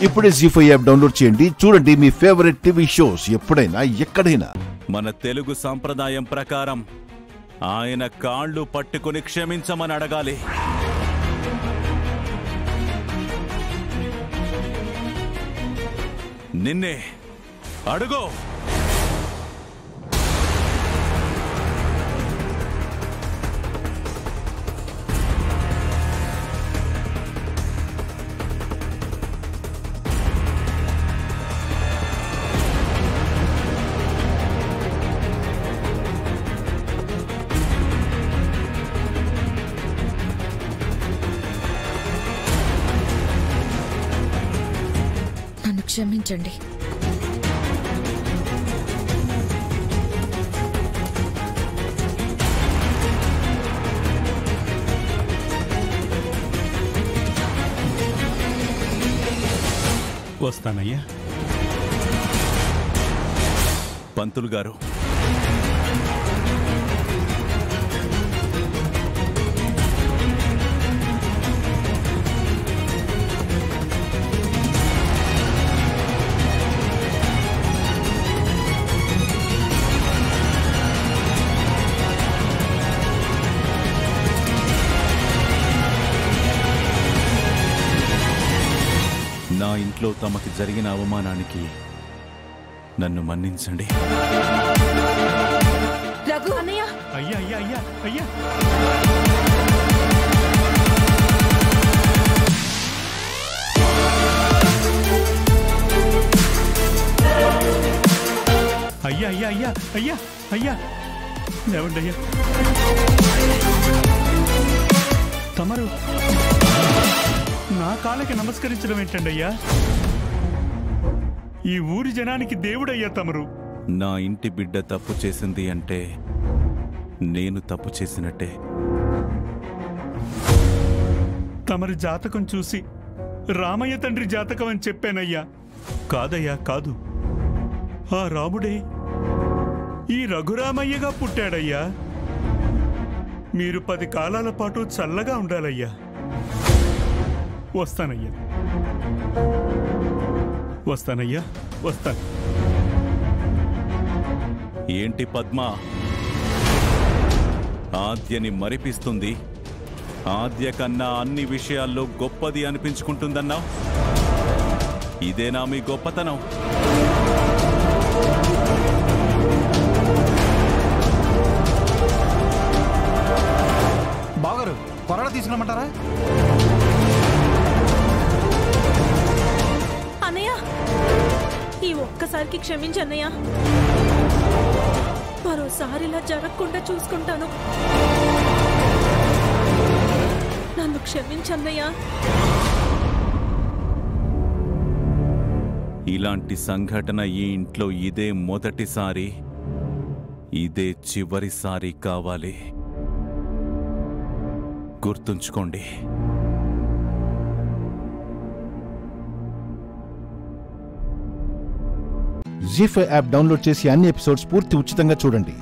ఇప్పుడే జీ5 app download చేయండి. చూడండి మీ ఫేవరెట్ టీవీ షోస్ ఎప్పుడైనా ఎక్కడైనా. మన తెలుగు సాంప్రదాయం ప్రకారం ఆయన కాళ్ళు పట్టుకుని క్షమించమని అడగాలి. నిన్నే అడుగో. నన్ను క్షమించండి. వస్తానయ్యా. పంతులు గారు, నా ఇంట్లో తమకి జరిగిన అవమానానికి నన్ను మన్నించండి. రఘు అన్నయ్య. అయ్యా అయ్యా అయ్యా అయ్యా అయ్యా అయ్యా అయ్యా అయ్యా అయ్యా లేవండి అయ్యా. తమరు నా కాళ్ళకి నమస్కరించడం ఏంటండి అయ్యా? ఈ ఊరి జనానికి దేవుడయ్యా తమరు. నా ఇంటి బిడ్డ తప్పు చేసింది అంటే నేను తప్పు చేసినట్టే. తమరి జాతకం చూసి రామయ్య తండ్రి జాతకం అని చెప్పానయ్యా. కాదయ్యా కాదు, ఆ రాముడే ఈ రఘురామయ్యగా పుట్టాడయ్యా. మీరు 10 కాలాల పాటు చల్లగా ఉండాలయ్యా. వస్తానయ్యా వస్తానయ్యా వస్తాను. ఏంటి పద్మ, ఆద్యని మరిపిస్తుంది? ఆద్య కన్నా అన్ని విషయాల్లో గొప్పది అనిపించుకుంటుందన్నావు. ఇదేనా మీ గొప్పతనం? బావగారు, కొరడా తీసుకురమ్మంటారా? అన్నయ్య, ఈ ఒక్కసారికి క్షమించన్నయ్య. మరోసారి ఇలా జరగకుండా చూసుకుంటాను. నన్ను క్షమించన్నయ్య. ఇలాంటి సంఘటన ఈ ఇంట్లో ఇదే మొదటిసారి, ఇదే చివరిసారి కావాలి. గుర్తుంచుకోండి. జీ5 యాప్ డౌన్లోడ్ చేసి అన్ని ఎపిసోడ్స్ పూర్తి ఉచితంగా చూడండి.